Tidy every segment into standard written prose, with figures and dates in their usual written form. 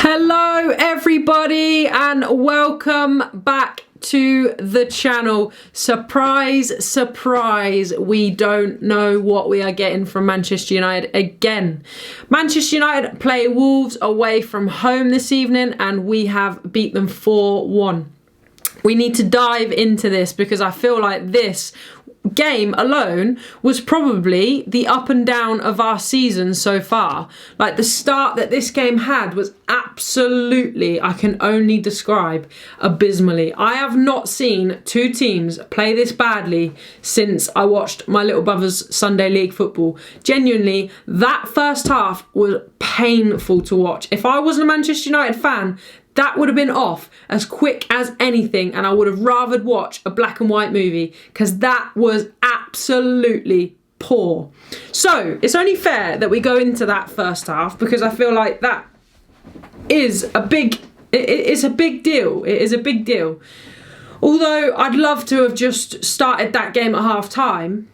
Hello everybody and welcome back to the channel. Surprise, surprise, we don't know what we are getting from Manchester United again. Manchester United play Wolves away from home this evening and we have beat them 4-1. We need to dive into this because I feel like this game alone was probably the up and down of our season so far. Like, the start that this game had was absolutely, I can only describe, abysmally. I have not seen two teams play this badly since I watched my little brother's Sunday League football. Genuinely, that first half was painful to watch. If I wasn't a Manchester United fan, that would have been off as quick as anything, and I would have rathered watch a black and white movie because that was absolutely poor. So it's only fair that we go into that first half because I feel like that is a big, it's a big deal. It is a big deal. Although I'd love to have just started that game at half time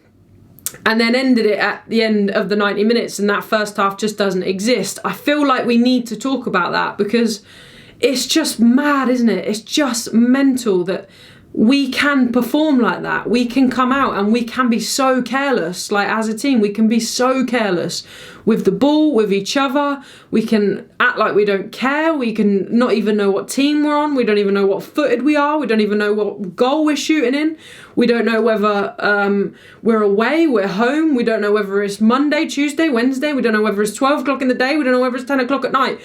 and then ended it at the end of the 90 minutes and that first half just doesn't exist. I feel like we need to talk about that because it's just mad, isn't it? It's just mental that we can perform like that. We can come out and we can be so careless. Like, as a team, we can be so careless with the ball, with each other. We can act like we don't care. We can not even know what team we're on. We don't even know what footed we are. We don't even know what goal we're shooting in. We don't know whether we're away, we're home. We don't know whether it's Monday, Tuesday, Wednesday. We don't know whether it's 12 o'clock in the day. We don't know whether it's 10 o'clock at night.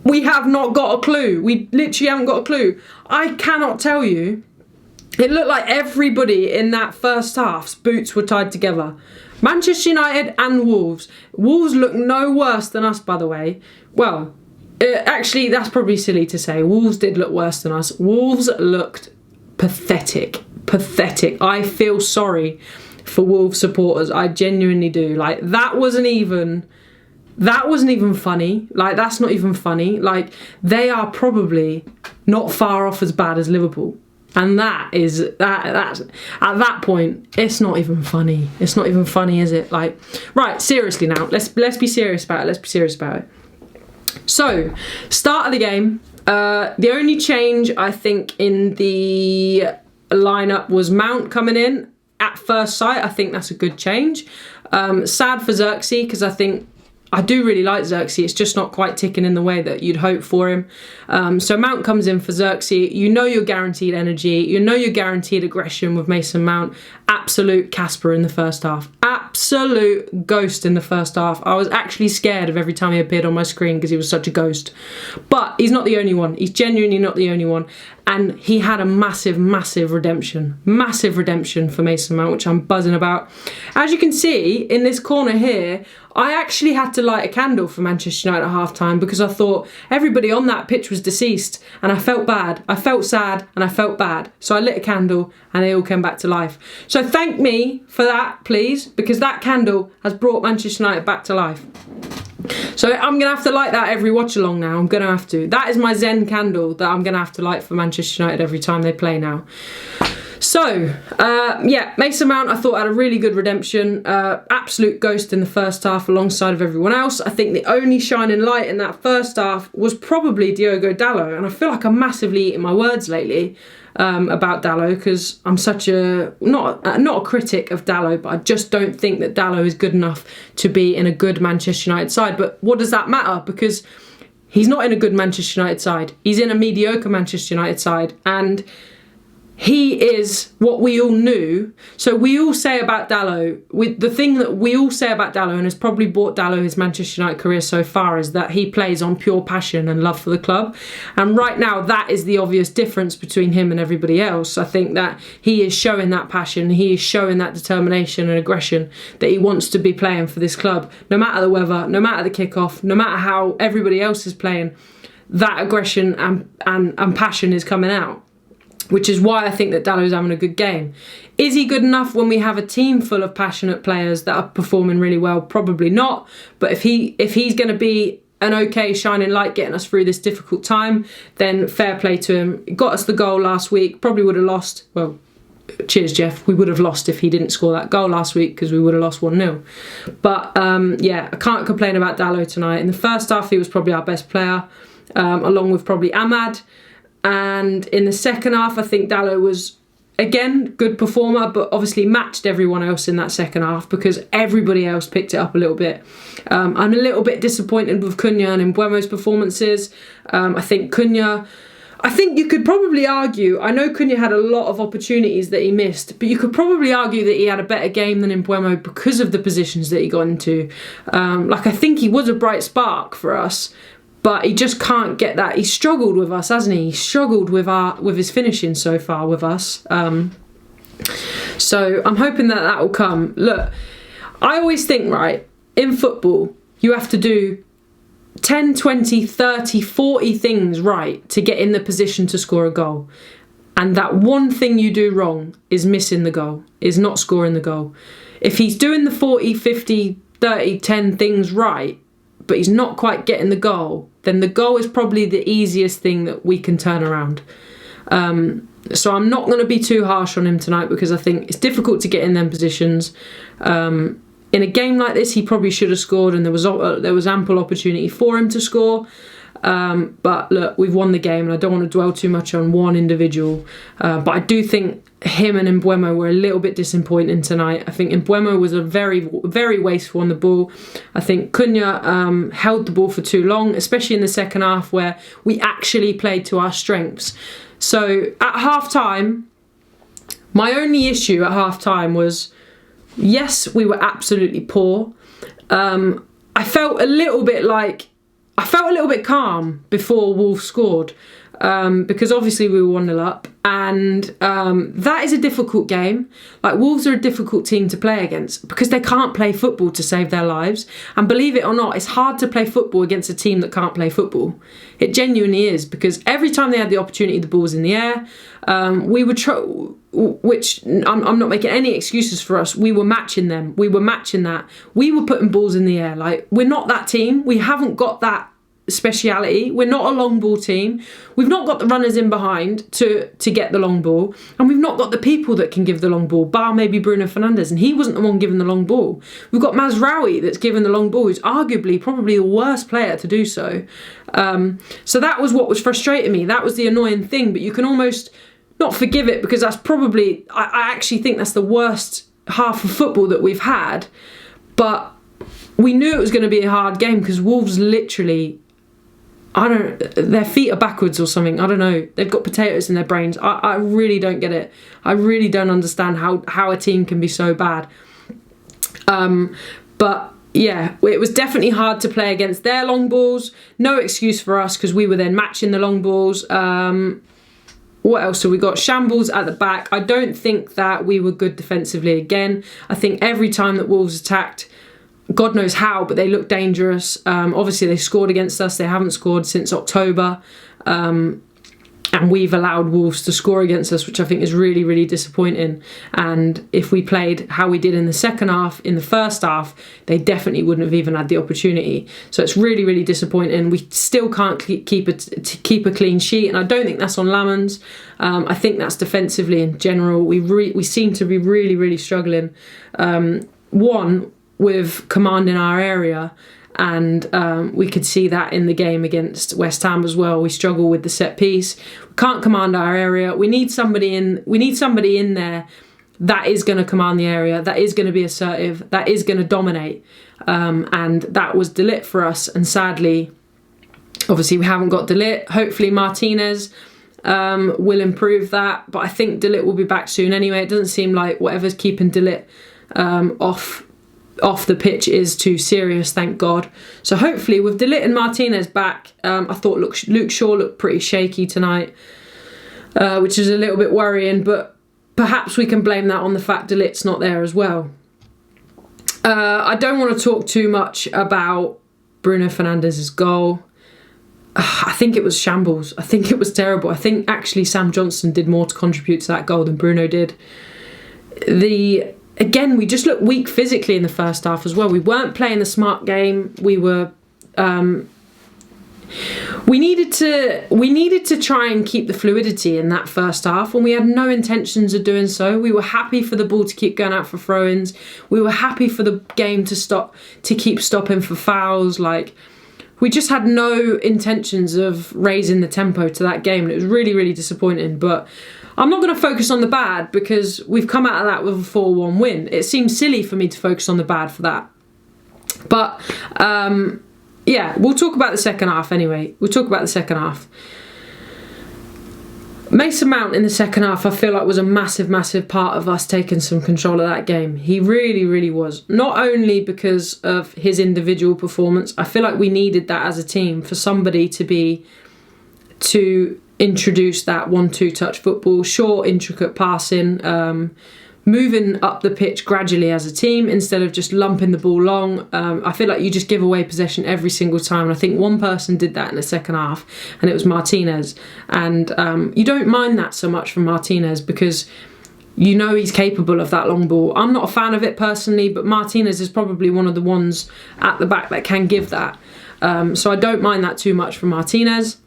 We have not got a clue. We literally haven't got a clue. I cannot tell you. It looked like everybody in that first half's boots were tied together. Manchester United and Wolves. Wolves look no worse than us, by the way. Well, actually, that's probably silly to say. Wolves did look worse than us. Wolves looked pathetic. Pathetic. I feel sorry for Wolves supporters. I genuinely do. Like, that wasn't even funny. Like, that's not even funny. Like, they are probably not far off as bad as Liverpool. And that's at that point, it's not even funny. It's not even funny, is it? Like, right, seriously now, let's be serious about it. Let's be serious about it. So, start of the game, the only change I think in the lineup was Mount coming in. At first sight, I think that's a good change. Sad for Xerxes because I do really like Xerxes. It's just not quite ticking in the way that you'd hope for him. So Mount comes in for Xerxes. You know you're guaranteed energy. You know you're guaranteed aggression with Mason Mount. Absolute Casper in the first half. Absolute ghost in the first half. I was actually scared of every time he appeared on my screen because he was such a ghost. But he's not the only one. He's genuinely not the only one. And he had a massive, massive redemption. Massive redemption for Mason Mount, which I'm buzzing about. As you can see, in this corner here, I actually had to light a candle for Manchester United at half-time because I thought everybody on that pitch was deceased and I felt bad. I felt sad and I felt bad. So I lit a candle and they all came back to life. So thank me for that, please, because that candle has brought Manchester United back to life. So I'm going to have to light that every watch along now. I'm going to have to. That is my Zen candle that I'm going to have to light for Manchester United every time they play now. So, yeah, Mason Mount I thought had a really good redemption. Absolute ghost in the first half alongside of everyone else. I think the only shining light in that first half was probably Diogo Dalot. And I feel like I'm massively eating my words lately about Dalot because I'm such a, not a critic of Dalot, but I just don't think that Dalot is good enough to be in a good Manchester United side. But what does that matter? Because he's not in a good Manchester United side. He's in a mediocre Manchester United side. And he is what we all knew. So we all say about Dalot, the thing that we all say about Dalot and has probably brought Dalot his Manchester United career so far is that he plays on pure passion and love for the club. And right now that is the obvious difference between him and everybody else. I think that he is showing that passion, he is showing that determination and aggression that he wants to be playing for this club. No matter the weather, no matter the kickoff, no matter how everybody else is playing, that aggression and passion is coming out. Which is why I think that Dalot's having a good game. Is he good enough when we have a team full of passionate players that are performing really well? Probably not. But if he's going to be an okay shining light getting us through this difficult time, then fair play to him. He got us the goal last week. Probably would have lost. Well, cheers, Jeff. We would have lost if he didn't score that goal last week because we would have lost 1-0. But yeah, I can't complain about Dalot tonight. In the first half, he was probably our best player, along with probably Ahmad. And in the second half, I think Dalot was, again, good performer, but obviously matched everyone else in that second half because everybody else picked it up a little bit. I'm a little bit disappointed with Cunha and Mbeumo's performances. I think you could probably argue, I know Cunha had a lot of opportunities that he missed, but you could probably argue that he had a better game than Mbeumo because of the positions that he got into. I think he was a bright spark for us, but he just can't get that. He struggled with us, hasn't he? He struggled with his finishing so far with us. So I'm hoping that will come. Look, I always think, right, in football, you have to do 10, 20, 30, 40 things right to get in the position to score a goal. And that one thing you do wrong is missing the goal, is not scoring the goal. If he's doing the 40, 50, 30, 10 things right, but he's not quite getting the goal, then the goal is probably the easiest thing that we can turn around. So I'm not going to be too harsh on him tonight because I think it's difficult to get in them positions. In a game like this, he probably should have scored, and there was ample opportunity for him to score. But look, we've won the game, and I don't want to dwell too much on one individual. But I do think him and Mbeumo were a little bit disappointing tonight. I think Mbeumo was a very, very wasteful on the ball. I think Cunha held the ball for too long, especially in the second half where we actually played to our strengths. So at half-time, my only issue at half-time was, yes, we were absolutely poor. I felt a little bit calm before Wolves scored because obviously we were 1-0 up, and that is a difficult game. Like, Wolves are a difficult team to play against because they can't play football to save their lives. And believe it or not, it's hard to play football against a team that can't play football. It genuinely is, because every time they had the opportunity, the ball was in the air. We would try, which I'm not making any excuses for us. We were matching them. We were matching that. We were putting balls in the air. Like, we're not that team. We haven't got that speciality. We're not a long ball team. We've not got the runners in behind to get the long ball, and we've not got the people that can give the long ball, bar maybe Bruno Fernandes, and he wasn't the one giving the long ball. We've got Mazraoui that's given the long ball, who's arguably probably the worst player to do so. So that was what was frustrating me. That was the annoying thing, but you can almost not forgive it because that's probably, I actually think that's the worst half of football that we've had. But we knew it was going to be a hard game because Wolves literally, their feet are backwards or something. I don't know. They've got potatoes in their brains. I really don't get it. I really don't understand how a team can be so bad. But yeah, it was definitely hard to play against their long balls. No excuse for us because we were then matching the long balls. What else have we got? Shambles at the back. I don't think that we were good defensively again. I think every time that Wolves attacked, God knows how, but they looked dangerous. Obviously, they scored against us. They haven't scored since October. And we've allowed Wolves to score against us, which I think is really, really disappointing. And if we played how we did in the second half, in the first half, they definitely wouldn't have even had the opportunity. So it's really, really disappointing. We still can't keep a clean sheet, and I don't think that's on Lamans. I think that's defensively in general. We seem to be really, really struggling. One, with command in our area, and we could see that in the game against West Ham as well. We struggle with the set piece. We can't command our area. We need somebody in there that is going to command the area, that is going to be assertive, that is going to dominate. And that was De Ligt for us. And sadly, obviously we haven't got De Ligt. Hopefully Martinez will improve that. But I think De Ligt will be back soon anyway. It doesn't seem like whatever's keeping De Ligt off the pitch is too serious, thank God. So hopefully with De Ligt and Martinez back, I thought Luke Shaw looked pretty shaky tonight, which is a little bit worrying, but perhaps we can blame that on the fact De Ligt's not there as well. I don't want to talk too much about Bruno Fernandes' goal. I think it was shambles. I think it was terrible. I think actually Sam Johnson did more to contribute to that goal than Bruno did. Again, we just looked weak physically in the first half as well. We weren't playing a smart game. We were We needed to try and keep the fluidity in that first half, and we had no intentions of doing so. We were happy for the ball to keep going out for throw-ins. We were happy for the game to keep stopping for fouls. Like, we just had no intentions of raising the tempo to that game, and it was really, really disappointing. But I'm not going to focus on the bad because we've come out of that with a 4-1 win. It seems silly for me to focus on the bad for that. But yeah, we'll talk about the second half anyway. We'll talk about the second half. Mason Mount in the second half, I feel like, was a massive, massive part of us taking some control of that game. He really, really was. Not only because of his individual performance, I feel like we needed that as a team for somebody to introduce that 1-2 touch football, short, intricate passing, moving up the pitch gradually as a team instead of just lumping the ball long. I feel like you just give away possession every single time, and I think one person did that in the second half, and it was Martinez. And you don't mind that so much from Martinez because you know he's capable of that long ball. I'm not a fan of it personally, but Martinez is probably one of the ones at the back that can give that. So I don't mind that too much from Martinez.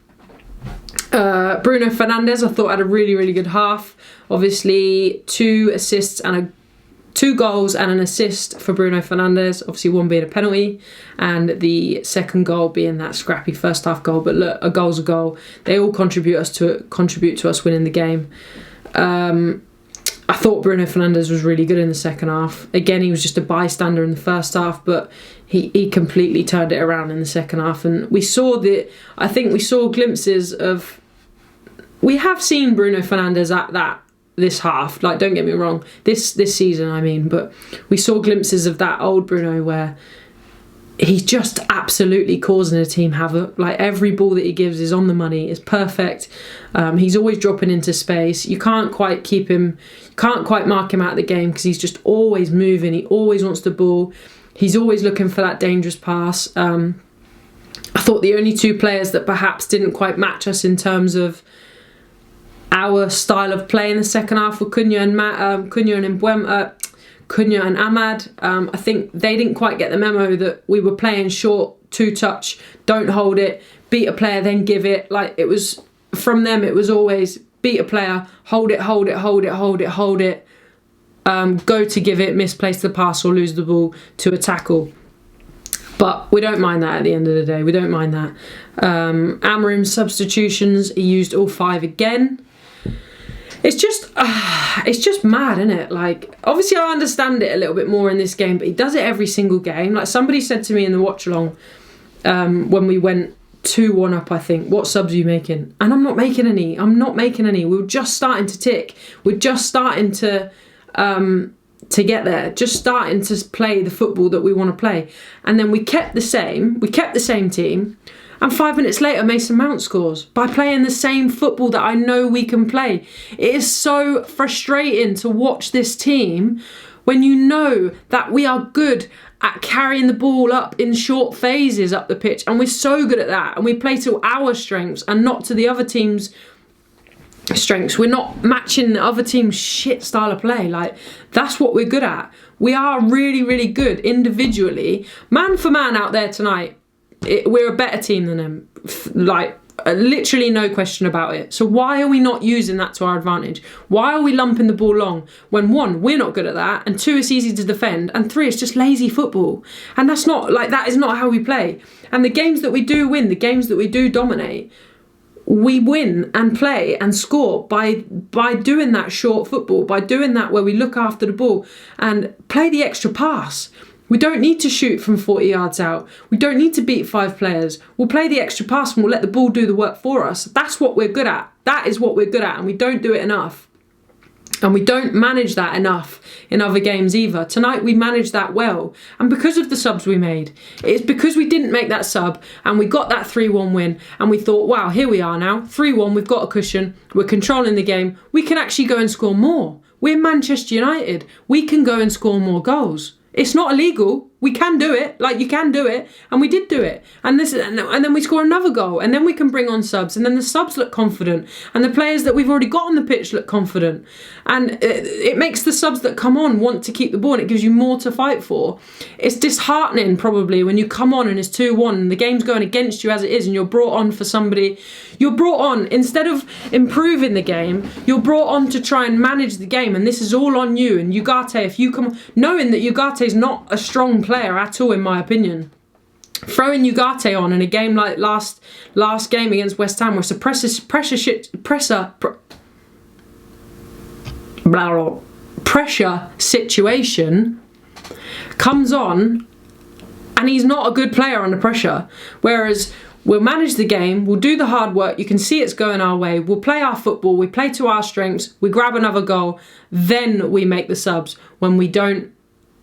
Bruno Fernandes, I thought, had a really, really good half. Obviously, 2 goals and an assist for Bruno Fernandes. Obviously, one being a penalty, and the second goal being that scrappy first half goal. But look, a goal's a goal. They all contribute to us winning the game. I thought Bruno Fernandes was really good in the second half. Again, he was just a bystander in the first half, but he completely turned it around in the second half. And I think we saw glimpses of. We have seen Bruno Fernandes at that this half. Like, don't get me wrong, this season, I mean, but we saw glimpses of that old Bruno where he's just absolutely causing a team havoc. Like, every ball that he gives is on the money, is perfect. He's always dropping into space. You can't quite mark him out of the game because he's just always moving. He always wants the ball. He's always looking for that dangerous pass. I thought the only 2 players that perhaps didn't quite match us in terms of our style of play in the second half were Cunha and Ahmad. I think they didn't quite get the memo that we were playing short, 2-touch, don't hold it, beat a player, then give it. Like, it was, from them, it was always beat a player, hold it, go to give it, misplace the pass or lose the ball to a tackle. But we don't mind that at the end of the day. We don't mind that. AMORIM substitutions, he used all 5 again. It's just mad, isn't it? Like, obviously I understand it a little bit more in this game, but he does it every single game. Like, somebody said to me in the watch along when we went 2-1 up, I think, what subs are you making? And I'm not making any. We were just starting to tick. We're just starting to get there, just starting to play the football that we want to play. And then we kept the same team. And 5 minutes later, Mason Mount scores by playing the same football that I know we can play. It is so frustrating to watch this team when you know that we are good at carrying the ball up in short phases up the pitch. And we're so good at that. And we play to our strengths and not to the other team's strengths. We're not matching the other team's shit style of play. Like, that's what we're good at. We are really, really good individually. Man for man out there tonight, we're a better team than them, like, literally no question about it. So why are we not using that to our advantage? Why are we lumping the ball long when 1, we're not good at that, and 2, it's easy to defend, and 3, it's just lazy football? And that's not, like, that is not how we play. And the games that we do win, the games that we do dominate, we win and play and score by doing that short football, by doing that where we look after the ball and play the extra pass. We don't need to shoot from 40 yards out. We don't need to beat 5 players. We'll play the extra pass and we'll let the ball do the work for us. That's what we're good at. That is what we're good at, and we don't do it enough. And we don't manage that enough in other games either. Tonight we managed that well. And because of the subs we made. It's because we didn't make that sub and we got that 3-1 win. And we thought, wow, here we are now. 3-1, we've got a cushion. We're controlling the game. We can actually go and score more. We're Manchester United. We can go and score more goals. It's not illegal. We can do it. Like, you can do it. And we did do it. And then we score another goal. And then we can bring on subs. And then the subs look confident. And the players that we've already got on the pitch look confident. And it makes the subs that come on want to keep the ball. And it gives you more to fight for. It's disheartening, probably, when you come on and it's 2-1 and the game's going against you as it is and you're brought on for somebody. You're brought on, instead of improving the game, you're brought on to try and manage the game. And this is all on you. And Ugarte, if you come... Knowing that Ugarte's not a strong player at all, in my opinion. Throwing Ugarte on in a game like last game against West Ham, where it's a pressure situation, comes on and he's not a good player under pressure. Whereas we'll manage the game, we'll do the hard work, you can see it's going our way, we'll play our football, we play to our strengths, we grab another goal, then we make the subs. When we don't,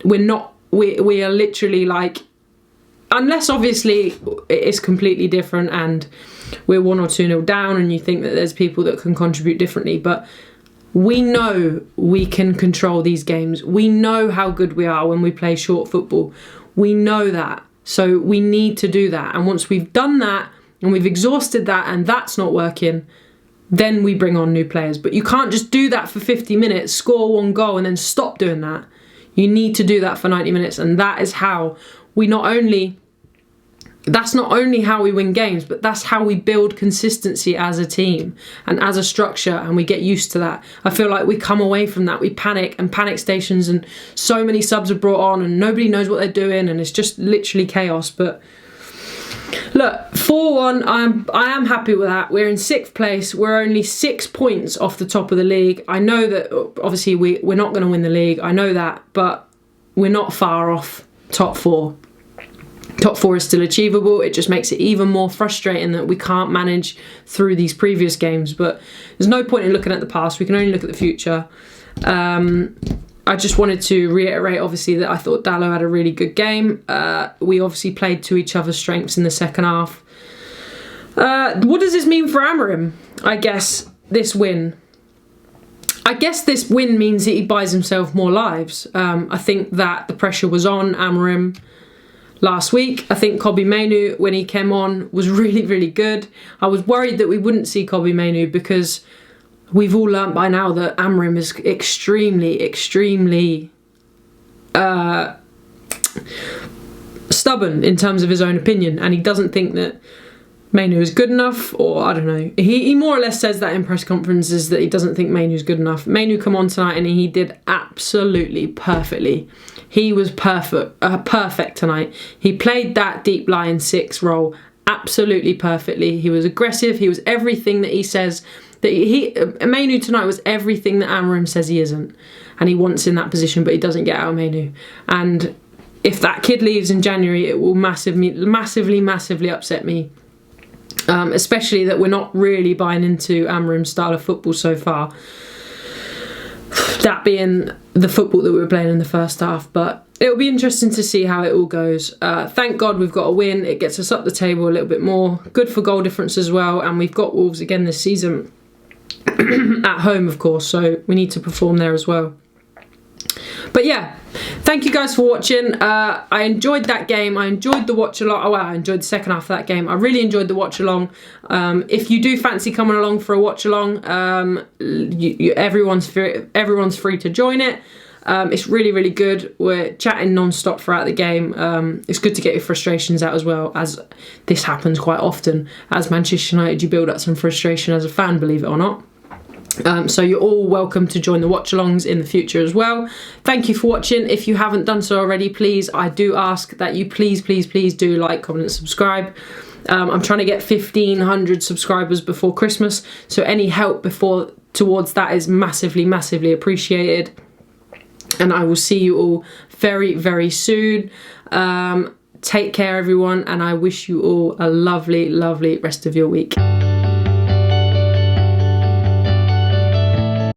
we are literally like, unless obviously it's completely different and we're 1 or 2-0 down and you think that there's people that can contribute differently, but we know we can control these games. We know how good we are when we play short football. We know that. So we need to do that. And once we've done that and we've exhausted that and that's not working, then we bring on new players. But you can't just do that for 50 minutes, score 1 goal and then stop doing that. You need to do that for 90 minutes. And that is how we that's not only how we win games, but that's how we build consistency as a team and as a structure, and we get used to that. I feel like we come away from that, we panic and panic stations, and so many subs are brought on and nobody knows what they're doing and it's just literally chaos. But look, 4-1, I am happy with that. We're in 6th place. We're only 6 points off the top of the league. I know that obviously we're not going to win the league. I know that, but we're not far off top 4. Top 4 is still achievable. It just makes it even more frustrating that we can't manage through these previous games. But there's no point in looking at the past. We can only look at the future. I just wanted to reiterate, obviously, that I thought Dallo had a really good game. We obviously played to each other's strengths in the second half. What does this mean for AMORIM? I guess this win means that he buys himself more lives. I think that the pressure was on AMORIM last week. I think Kobbie Mainoo, when he came on, was really, really good. I was worried that we wouldn't see Kobbie Mainoo because we've all learnt by now that AMORIM is extremely, extremely stubborn in terms of his own opinion, and he doesn't think that Mainoo is good enough, or I don't know. He more or less says that in press conferences that he doesn't think Mainoo is good enough. Mainoo come on tonight and he did absolutely perfectly. He was perfect tonight. He played that deep line 6 role absolutely perfectly. He was aggressive. He was everything that he says. Mainoo tonight was everything that AMORIM says he isn't. And he wants in that position, but he doesn't get out of Mainoo. And if that kid leaves in January, it will massively, massively upset me. Especially that we're not really buying into AMORIM's style of football so far. That being the football that we were playing in the first half. But it'll be interesting to see how it all goes. Thank God we've got a win. It gets us up the table a little bit more. Good for goal difference as well. And we've got Wolves again this season. At home, of course. So we need to perform there as well. But yeah, thank you guys for watching. I enjoyed that game. I enjoyed the watch along. Oh, well, I enjoyed the second half of that game. I really enjoyed the watch along. If you do fancy coming along for a watch along, everyone's free to join it. It's really, really good. We're chatting non-stop throughout the game. It's good to get your frustrations out as well, as this happens quite often. As Manchester United, you build up some frustration as a fan, believe it or not. So you're all welcome to join the watch-alongs in the future as well. Thank you for watching. If you haven't done so already, please, I do ask that you please do like, comment and subscribe. I'm trying to get 1,500 subscribers before Christmas, so any help towards that is massively appreciated. And I will see you all very, very soon. Take care, everyone, and I wish you all a lovely rest of your week.